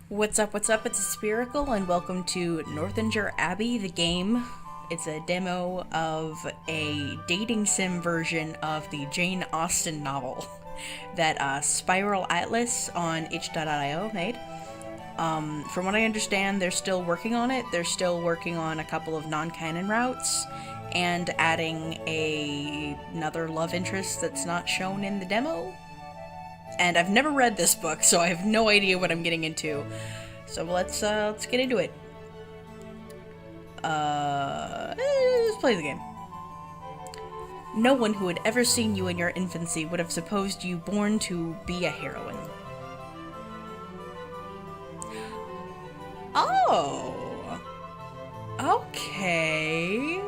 What's up, it's Spherical, and welcome to Northanger Abbey, the game. It's a demo of a dating sim version of the Jane Austen novel that Spiral Atlas on itch.io made. From what I understand, they're still working on it. They're still working on a couple of non-canon routes, and adding another love interest that's not shown in the demo. And I've never read this book, so I have no idea what I'm getting into. So let's get into it. Let's play the game. No one who had ever seen you in your infancy would have supposed you born to be a heroine. Oh! Okay.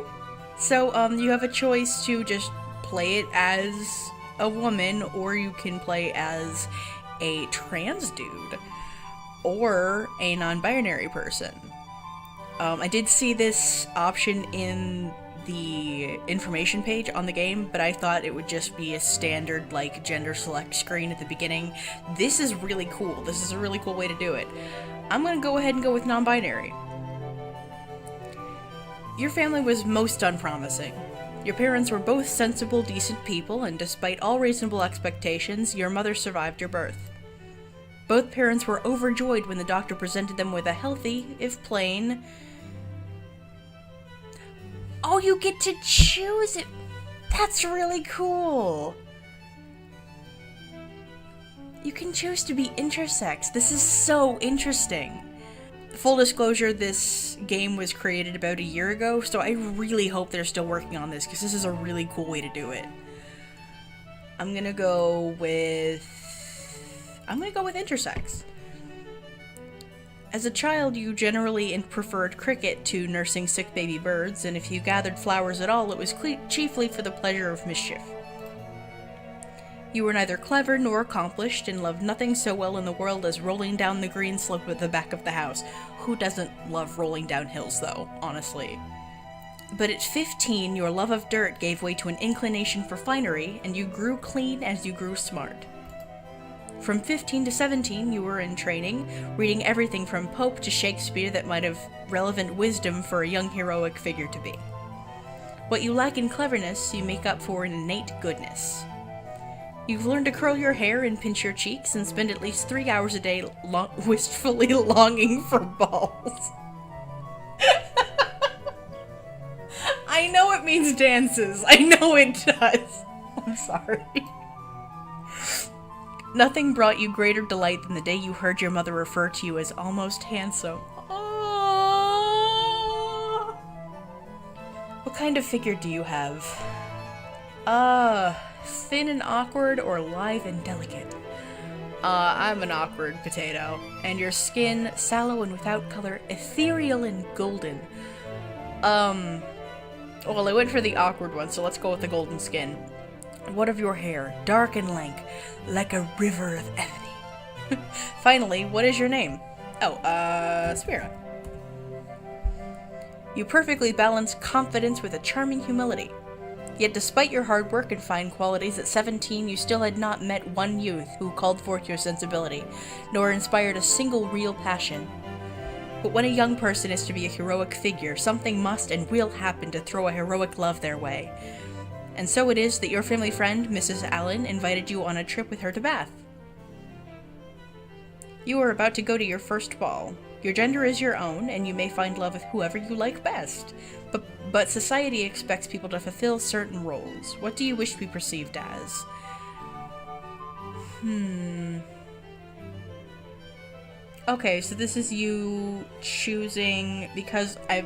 So, you have a choice to just play it as a woman, or you can play as a trans dude, or a non-binary person. I did see this option in the information page on the game, but I thought it would just be a standard, like, gender select screen at the beginning. This is really cool. This is a really cool way to do it. I'm gonna go ahead and go with non-binary. Your family was most unpromising. Your parents were both sensible, decent people, and despite all reasonable expectations, your mother survived your birth. Both parents were overjoyed when the doctor presented them with a healthy, if plain... Oh, you get to choose it! That's really cool! You can choose to be intersex. This is so interesting. Full disclosure, this game was created about a year ago, so I really hope they're still working on this, because this is a really cool way to do it. I'm gonna go with intersex. As a child, you generally preferred cricket to nursing sick baby birds, and if you gathered flowers at all, it was chiefly for the pleasure of mischief. You were neither clever nor accomplished, and loved nothing so well in the world as rolling down the green slope at the back of the house. Who doesn't love rolling down hills, though, honestly? But at 15, your love of dirt gave way to an inclination for finery, and you grew clean as you grew smart. From 15 to 17, you were in training, reading everything from Pope to Shakespeare that might have relevant wisdom for a young heroic figure to be. What you lack in cleverness, you make up for in innate goodness. You've learned to curl your hair and pinch your cheeks and spend at least 3 hours a day wistfully longing for balls. I know it means dances. I know it does. I'm sorry. Nothing brought you greater delight than the day you heard your mother refer to you as almost handsome. Oh. What kind of figure do you have? Thin and awkward, or lithe and delicate? I'm an awkward potato. And your skin, sallow and without color, ethereal and golden. Well, I went for the awkward one, so let's go with the golden skin. What of your hair? Dark and lank, like a river of ebony. Finally, what is your name? Oh, Spira. You perfectly balance confidence with a charming humility. Yet despite your hard work and fine qualities, at 17 you still had not met one youth who called forth your sensibility, nor inspired a single real passion. But when a young person is to be a heroic figure, something must and will happen to throw a heroic love their way. And so it is that your family friend, Mrs. Allen, invited you on a trip with her to Bath. You are about to go to your first ball. Your gender is your own, and you may find love with whoever you like best. But society expects people to fulfill certain roles. What do you wish to be perceived as? Okay, so this is you choosing, because I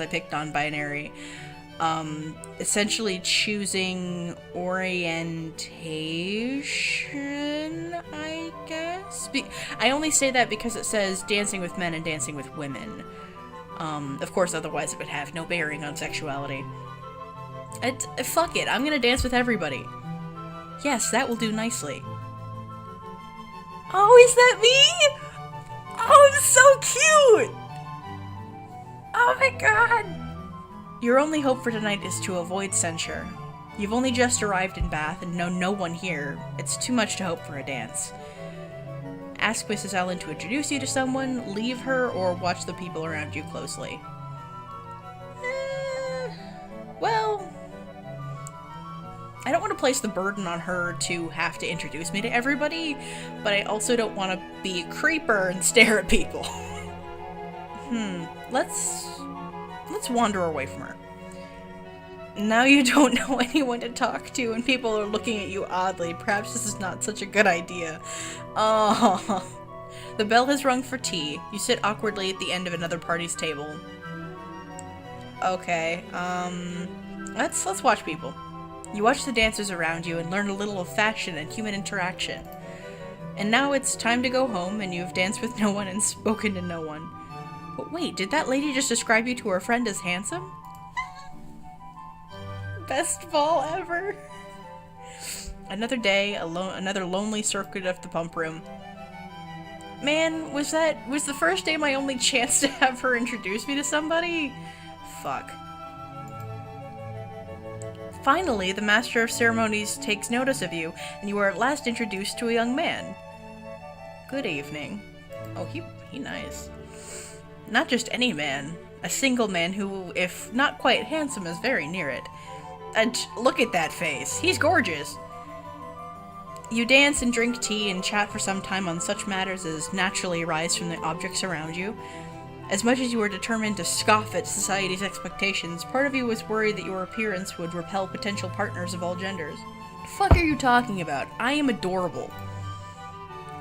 picked non-binary, essentially choosing orientation, I guess? I only say that because it says dancing with men and dancing with women. Of course, otherwise it would have no bearing on sexuality. Fuck it, I'm gonna dance with everybody. Yes, that will do nicely. Oh, is that me? Oh, I'm so cute! Oh my god! Your only hope for tonight is to avoid censure. You've only just arrived in Bath and know no one here. It's too much to hope for a dance. Ask Mrs. Allen to introduce you to someone, leave her, or watch the people around you closely? Well, I don't want to place the burden on her to have to introduce me to everybody, but I also don't want to be a creeper and stare at people. Let's wander away from her. Now you don't know anyone to talk to and people are looking at you oddly. Perhaps this is not such a good idea. Oh. The bell has rung for tea. You sit awkwardly at the end of another party's table. Okay, let's watch people. You watch the dancers around you and learn a little of fashion and human interaction. And now it's time to go home and you've danced with no one and spoken to no one. But wait, did that lady just describe you to her friend as handsome? Best ball ever. Another day, another lonely circuit of the pump room. Man, was the first day my only chance to have her introduce me to somebody? Fuck. Finally, the master of ceremonies takes notice of you, and you are at last introduced to a young man. Good evening. Oh, he nice. Not just any man. A single man who, if not quite handsome, is very near it. And look at that face. He's gorgeous. You dance and drink tea and chat for some time on such matters as naturally arise from the objects around you. As much as you were determined to scoff at society's expectations, part of you was worried that your appearance would repel potential partners of all genders. The fuck are you talking about? I am adorable.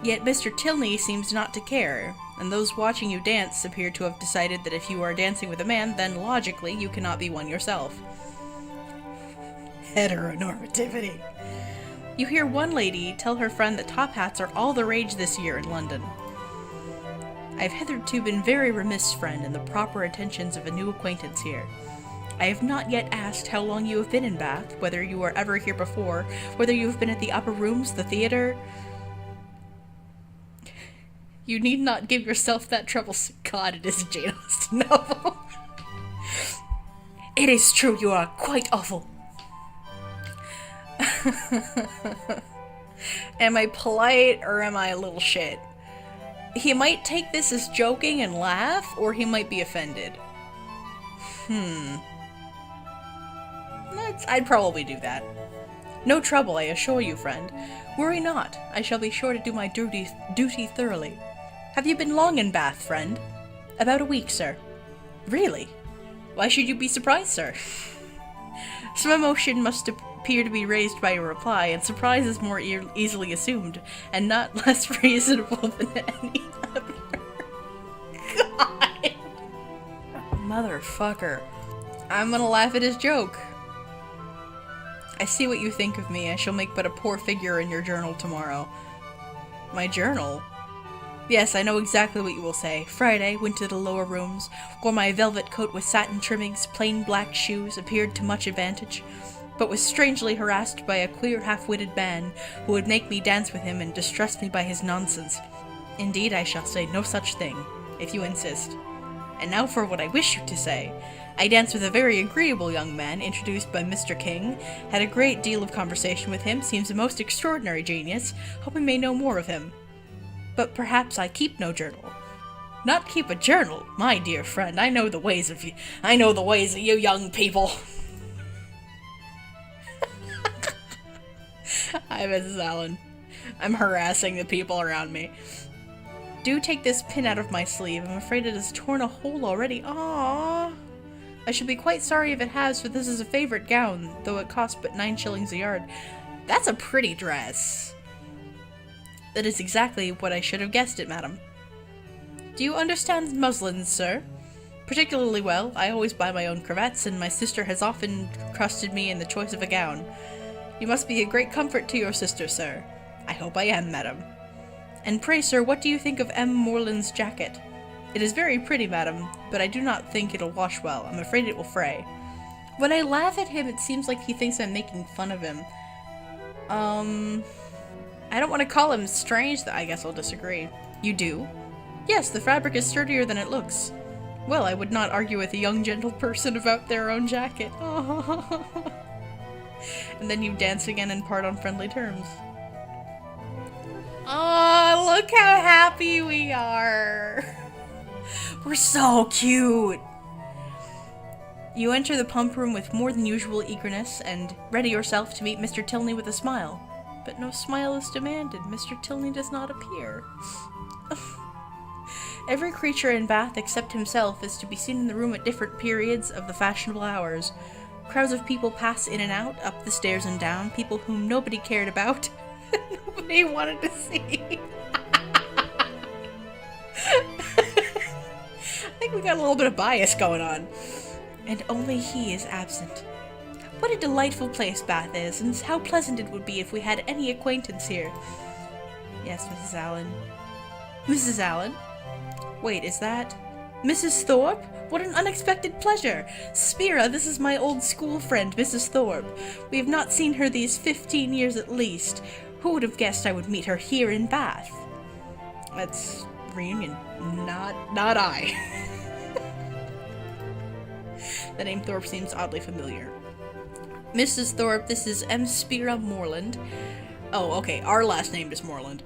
Yet Mr. Tilney seems not to care, and those watching you dance appear to have decided that if you are dancing with a man, then logically you cannot be one yourself. Heteronormativity. You hear one lady tell her friend that top hats are all the rage this year in London. I've hitherto been very remiss, friend, in the proper attentions of a new acquaintance here. I have not yet asked how long you have been in Bath, whether you were ever here before, whether you have been at the upper rooms, the theatre. You need not give yourself that trouble. God, it is a Jane Austen novel. It is true, you are quite awful. Am I polite or am I a little shit? He might take this as joking and laugh, or he might be offended. I'd probably do that. No trouble, I assure you, friend. Worry not. I shall be sure to do my duty thoroughly. Have you been long in Bath, friend? About a week, sir. Really? Why should you be surprised, sir? Some emotion must appear to be raised by your reply, and surprise is more easily assumed, and not less reasonable than any other. God! Motherfucker. I'm gonna laugh at his joke. I see what you think of me. I shall make but a poor figure in your journal tomorrow. My journal? Yes, I know exactly what you will say. Friday, went to the lower rooms, wore my velvet coat with satin trimmings, plain black shoes, appeared to much advantage, but was strangely harassed by a queer half-witted man, who would make me dance with him and distress me by his nonsense. Indeed, I shall say no such thing, if you insist. And now for what I wish you to say. I danced with a very agreeable young man, introduced by Mr. King, had a great deal of conversation with him, seems a most extraordinary genius, hope I may know more of him. But perhaps I keep no journal. Not keep a journal? My dear friend, I know the ways of you. I know the ways of you young people. Hi, Mrs. Allen. I'm harassing the people around me. Do take this pin out of my sleeve. I'm afraid it has torn a hole already. Aww. I should be quite sorry if it has, for this is a favorite gown, though it costs but 9 shillings a yard. That's a pretty dress. That is exactly what I should have guessed it, madam. Do you understand muslins, sir? Particularly well. I always buy my own cravats, and my sister has often trusted me in the choice of a gown. You must be a great comfort to your sister, sir. I hope I am, madam. And pray, sir, what do you think of M. Moreland's jacket? It is very pretty, madam, but I do not think it'll wash well. I'm afraid it will fray. When I laugh at him, it seems like he thinks I'm making fun of him. I don't want to call him strange, I guess I'll disagree. You do? Yes, the fabric is sturdier than it looks. Well, I would not argue with a young gentle person about their own jacket. And then you dance again and part on friendly terms. Oh, look how happy we are. We're so cute. You enter the pump room with more than usual eagerness and ready yourself to meet Mr. Tilney with a smile. But no smile is demanded. Mr. Tilney does not appear. Every creature in Bath except himself is to be seen in the room at different periods of the fashionable hours. Crowds of people pass in and out, up the stairs and down, people whom nobody cared about, nobody wanted to see. I think we got a little bit of bias going on. And only he is absent. What a delightful place Bath is, and how pleasant it would be if we had any acquaintance here. Yes, Mrs. Allen. Mrs. Allen? Wait, is that Mrs. Thorpe? What an unexpected pleasure! Spira, this is my old school friend, Mrs. Thorpe. We have not seen her these 15 years at least. Who would have guessed I would meet her here in Bath? That's reunion. Not I. The name Thorpe seems oddly familiar. Mrs. Thorpe, this is M. Spira Moreland. Oh, okay, our last name is Moreland.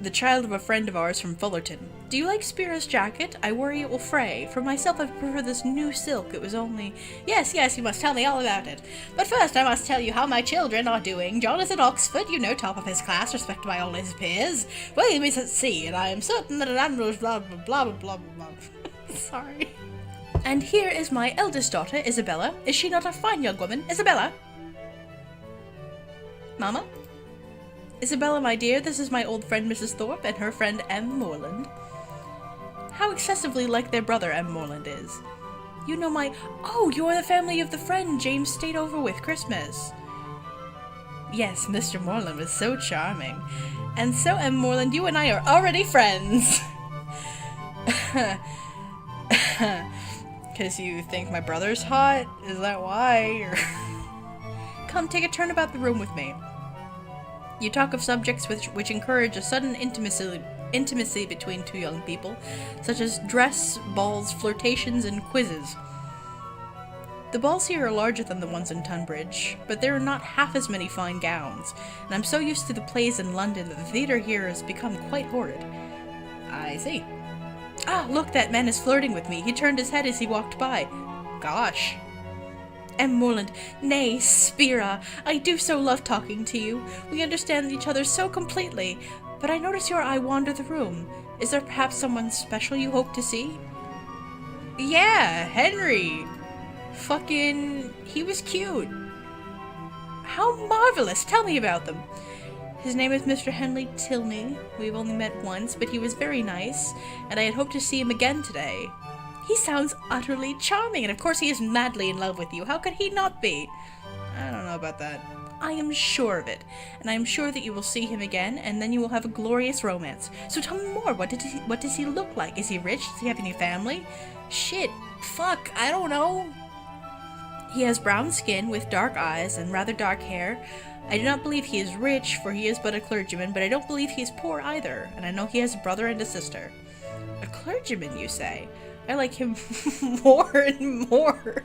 The child of a friend of ours from Fullerton. Do you like Spira's jacket? I worry it will fray. For myself, I prefer this new silk. It was only... Yes, you must tell me all about it. But first, I must tell you how my children are doing. John is at Oxford, you know, top of his class, respected by all his peers. William is at sea, and I am certain that an admiral blah blah blah blah blah blah. Sorry. And here is my eldest daughter, Isabella. Is she not a fine young woman? Isabella? Mama? Isabella, my dear, this is my old friend Mrs. Thorpe and her friend M. Moreland. How excessively like their brother M. Moreland is. You know my... Oh, you are the family of the friend James stayed over with Christmas. Yes, Mr. Moreland was so charming. And so, M. Moreland, you and I are already friends. Because you think my brother's hot? Is that why? Or... Come, take a turn about the room with me. You talk of subjects which encourage a sudden intimacy between two young people, such as dress, balls, flirtations, and quizzes. The balls here are larger than the ones in Tunbridge, but there are not half as many fine gowns, and I'm so used to the plays in London that the theatre here has become quite horrid. I see. Ah, look, that man is flirting with me. He turned his head as he walked by. Gosh. M. Moreland, nay, Spira, I do so love talking to you. We understand each other so completely, but I notice your eye wander the room. Is there perhaps someone special you hope to see? Yeah, Henry. Fucking, he was cute. How marvelous! Tell me about them. His name is Mr. Henry Tilney. We've only met once, but he was very nice, and I had hoped to see him again today. He sounds utterly charming, and of course he is madly in love with you. How could he not be? I don't know about that. I am sure of it, and I am sure that you will see him again, and then you will have a glorious romance. So tell me more. What does he look like? Is he rich? Does he have any family? Shit. Fuck. I don't know. He has brown skin with dark eyes and rather dark hair. I do not believe he is rich, for he is but a clergyman, but I don't believe he is poor either, and I know he has a brother and a sister. A clergyman, you say? I like him more and more.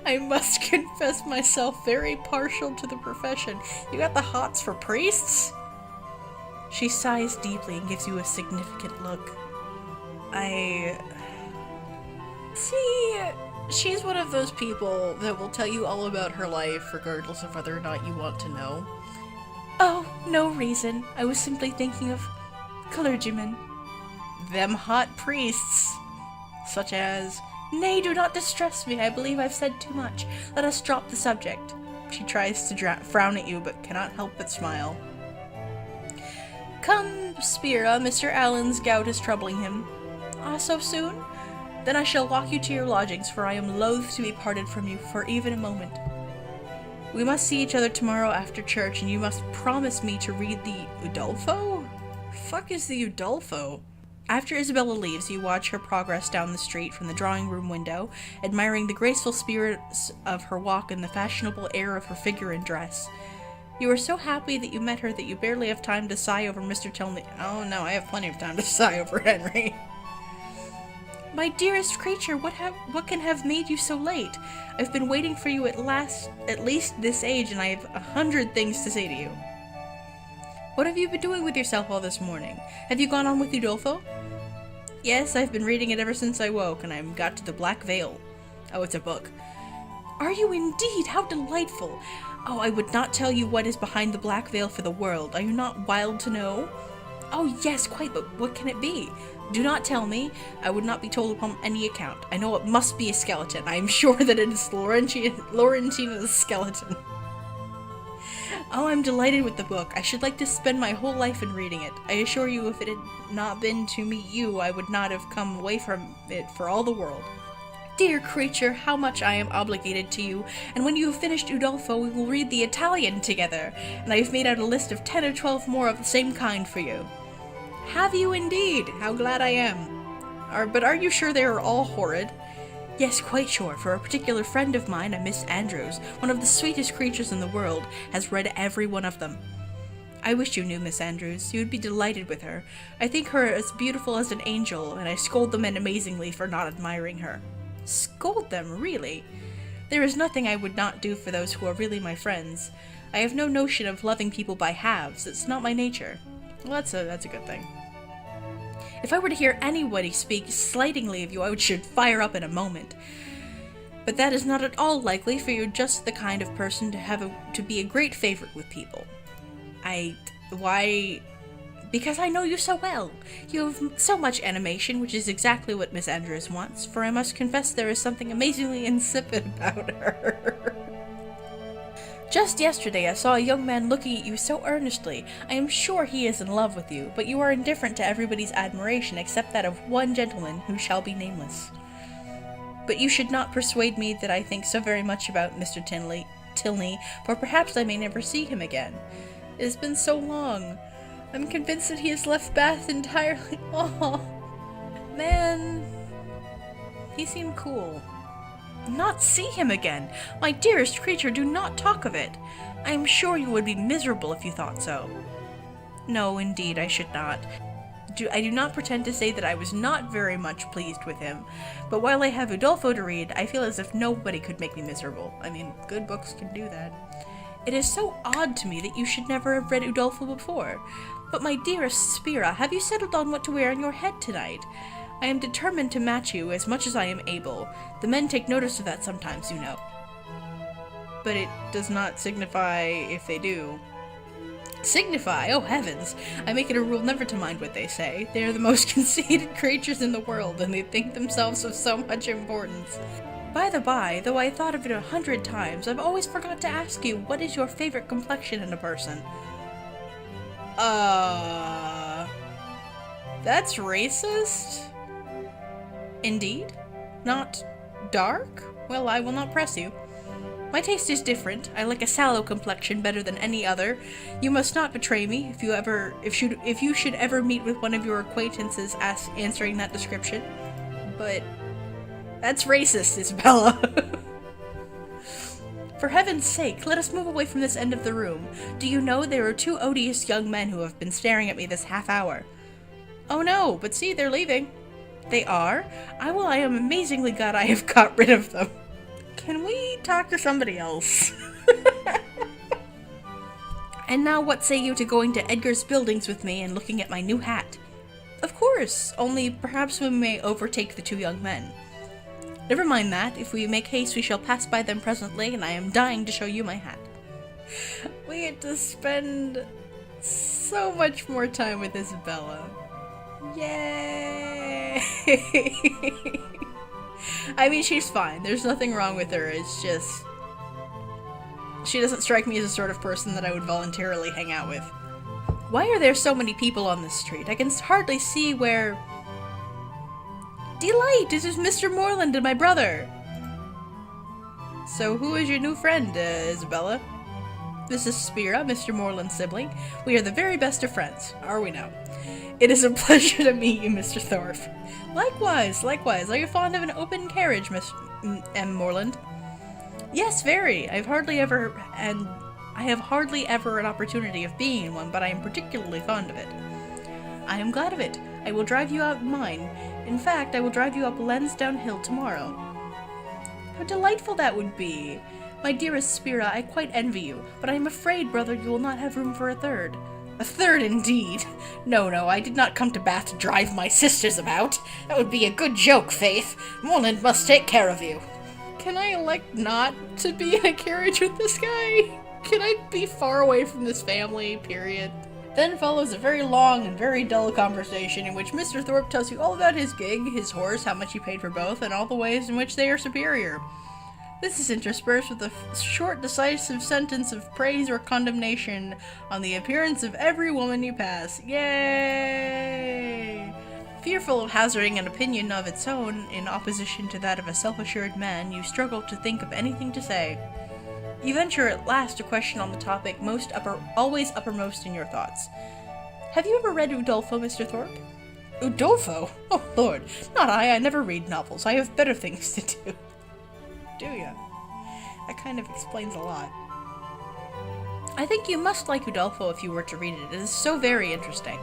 I must confess myself very partial to the profession. You got the hots for priests? She sighs deeply and gives you a significant look. See, she's one of those people that will tell you all about her life regardless of whether or not you want to know. Oh, no reason. I was simply thinking of clergymen. Them hot priests. Such as, nay, do not distress me. I believe I've said too much. Let us drop the subject. She tries to frown at you, but cannot help but smile. Come, Spira, Mr. Allen's gout is troubling him. Ah, so soon? Then I shall walk you to your lodgings, for I am loath to be parted from you for even a moment. We must see each other tomorrow after church, and you must promise me to read the u-dolt-pho? Fuck is the u-dolt-pho? After Isabella leaves, you watch her progress down the street from the drawing-room window, admiring the graceful spirits of her walk and the fashionable air of her figure and dress. You are so happy that you met her that you barely have time to sigh over Mr. Tilney. Oh no, I have plenty of time to sigh over Henry. My dearest creature, what can have made you so late? I've been waiting for you at least this age, and I have 100 things to say to you. What have you been doing with yourself all this morning? Have you gone on with u-dolt-pho? Yes, I've been reading it ever since I woke, and I got to the Black Veil. Oh, it's a book. Are you indeed? How delightful! Oh, I would not tell you what is behind the Black Veil for the world. Are you not wild to know? Oh, yes, quite, but what can it be? Do not tell me. I would not be told upon any account. I know it must be a skeleton. I am sure that it is Laurentina's skeleton. Oh, I'm delighted with the book. I should like to spend my whole life in reading it. I assure you, if it had not been to meet you, I would not have come away from it for all the world. Dear creature, how much I am obligated to you, and when you have finished u-dolt-pho, we will read the Italian together, and I have made out a list of 10 or 12 more of the same kind for you. Have you indeed? How glad I am. But are you sure they are all horrid? Yes, quite sure, for a particular friend of mine, a Miss Andrews, one of the sweetest creatures in the world, has read every one of them. I wish you knew Miss Andrews. You would be delighted with her. I think her as beautiful as an angel, and I scold the men amazingly for not admiring her. Scold them, really? There is nothing I would not do for those who are really my friends. I have no notion of loving people by halves. It's not my nature. Well, that's a good thing. If I were to hear anybody speak slightingly of you, I should fire up in a moment. But that is not at all likely, for you're just the kind of person to be a great favorite with people. Why? Because I know you so well. You have so much animation, which is exactly what Miss Andrews wants, for I must confess there is something amazingly insipid about her. Just yesterday I saw a young man looking at you so earnestly. I am sure he is in love with you, but you are indifferent to everybody's admiration except that of one gentleman who shall be nameless. But you should not persuade me that I think so very much about Mr. Tilney, for perhaps I may never see him again. It has been so long. I'm convinced that he has left Bath entirely. Oh, man. He seemed cool. Not see him again! My dearest creature, do not talk of it! I am sure you would be miserable if you thought so. No, indeed, I should not. I do not pretend to say that I was not very much pleased with him, but while I have u-dolt-pho to read, I feel as if nobody could make me miserable. I mean, good books can do that. It is so odd to me that you should never have read u-dolt-pho before. But my dearest Spira, have you settled on what to wear on your head tonight? I am determined to match you as much as I am able. The men take notice of that sometimes, you know. But it does not signify if they do. Signify? Oh heavens! I make it a rule never to mind what they say. They are the most conceited creatures in the world, and they think themselves of so much importance. By the by, though I thought of it 100 times, I've always forgot to ask you, what is your favorite complexion in a person? That's racist? Indeed? Not dark? Well, I will not press you. My taste is different. I like a sallow complexion better than any other. You must not betray me if you should ever meet with one of your acquaintances answering that description. But that's racist, Isabella. For heaven's sake, let us move away from this end of the room. Do you know there are 2 odious young men who have been staring at me this half hour? Oh no, but see, they're leaving. They are? I am amazingly glad I have got rid of them. Can we talk to somebody else? And now what say you to going to Edgar's Buildings with me and looking at my new hat? Of course, only perhaps we may overtake the 2 young men. Never mind that. If we make haste, we shall pass by them presently, and I am dying to show you my hat. We get to spend so much more time with Isabella. Yay! I mean, she's fine. There's nothing wrong with her. It's just she doesn't strike me as the sort of person that I would voluntarily hang out with. Why are there so many people on this street? I can hardly see where... Delight! This is Mr. Morland and my brother! So who is your new friend, Isabella? This is Spira, Mr. Morland's sibling. We are the very best of friends, are we now? It is a pleasure to meet you, Mr. Thorpe. Likewise, likewise. Are you fond of an open carriage, Miss M. Morland? Yes, very. I have hardly ever an opportunity of being in one, but I am particularly fond of it. I am glad of it. I will drive you out in mine. In fact, I will drive you up Lansdowne Hill tomorrow. How delightful that would be! My dearest Spira, I quite envy you, but I am afraid, brother, you will not have room for a third. A third indeed. No, I did not come to Bath to drive my sisters about. That would be a good joke, Faith. Morland must take care of you. Can I elect not to be in a carriage with this guy? Can I be far away from this family, period? Then follows a very long and very dull conversation in which Mr. Thorpe tells you all about his gig, his horse, how much he paid for both, and all the ways in which they are superior. This is interspersed with a short, decisive sentence of praise or condemnation on the appearance of every woman you pass. Yay! Fearful of hazarding an opinion of its own in opposition to that of a self-assured man, you struggle to think of anything to say. You venture at last a question on the topic always uppermost in your thoughts. Have you ever read u-dolt-pho, Mr. Thorpe? U-dolt-pho? Oh, Lord, not I never read novels. I have better things to do. Do ya? That kind of explains a lot. I think you must like u-dolt-pho if you were to read it. It is so very interesting.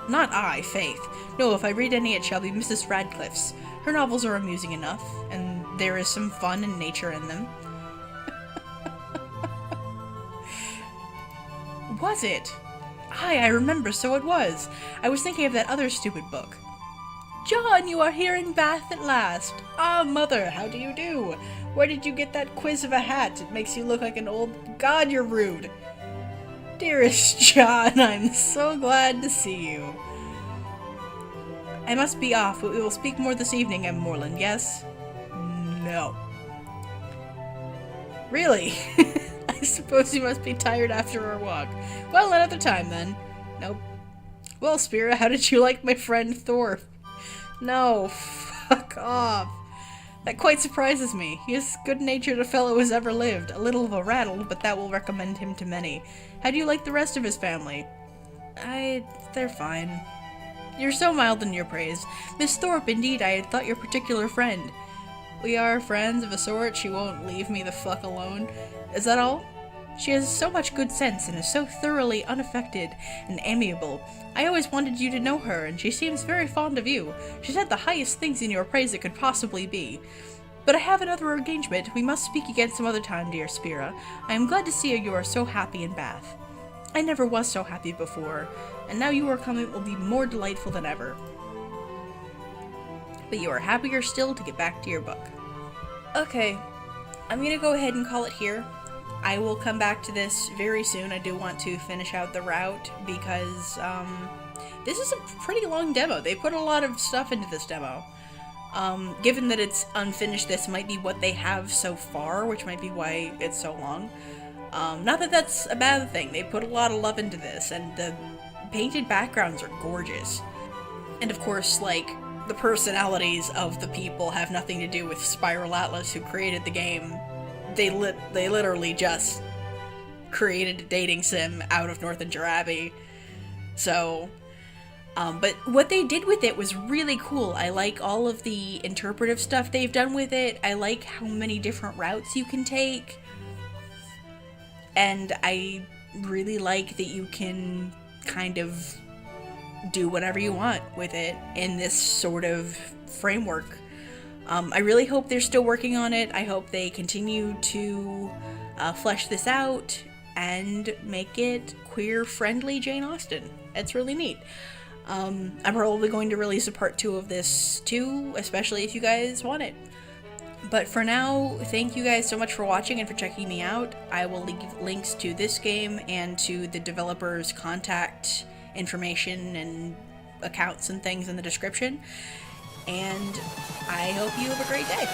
Not I, Faith. No, if I read any it shall be Mrs. Radcliffe's. Her novels are amusing enough, and there is some fun and nature in them. Was it? Aye, I remember, so it was. I was thinking of that other stupid book. John, you are here in Bath at last. Ah, Mother, how do you do? Where did you get that quiz of a hat? It makes you look like an old... God, you're rude. Dearest John, I'm so glad to see you. I must be off, but we will speak more this evening, M. Morland, yes? No. Really? I suppose you must be tired after our walk. Well, another time, then. Nope. Well, Spira, how did you like my friend Thorpe? No, fuck off. That quite surprises me. He is as good-natured a fellow as ever lived. A little of a rattle, but that will recommend him to many. How do you like the rest of his family? They're fine. You're so mild in your praise. Miss Thorpe, indeed, I had thought your particular friend. We are friends of a sort. She won't leave me the fuck alone. Is that all? She has so much good sense and is so thoroughly unaffected and amiable. I always wanted you to know her, and she seems very fond of you. She said the highest things in your praise it could possibly be. But I have another engagement. We must speak again some other time, dear Spira. I am glad to see you are so happy in Bath. I never was so happy before, and now you are coming it will be more delightful than ever. But you are happier still to get back to your book. Okay, I'm gonna go ahead and call it here. I will come back to this very soon. I do want to finish out the route because this is a pretty long demo. They put a lot of stuff into this demo. Given that it's unfinished, this might be what they have so far, which might be why it's so long. Not that that's a bad thing. They put a lot of love into this, and the painted backgrounds are gorgeous. And of course, like, the personalities of the people have nothing to do with Spiral Atlas, who created the game. They literally just created a dating sim out of Northanger Abbey. So, but what they did with it was really cool. I like all of the interpretive stuff they've done with it. I like how many different routes you can take. And I really like that you can kind of do whatever you want with it in this sort of framework. I really hope they're still working on it. I hope they continue to flesh this out and make it queer-friendly Jane Austen. It's really neat. I'm probably going to release a part 2 of this too, especially if you guys want it. But for now, thank you guys so much for watching and for checking me out. I will leave links to this game and to the developer's contact information and accounts and things in the description. And I hope you have a great day.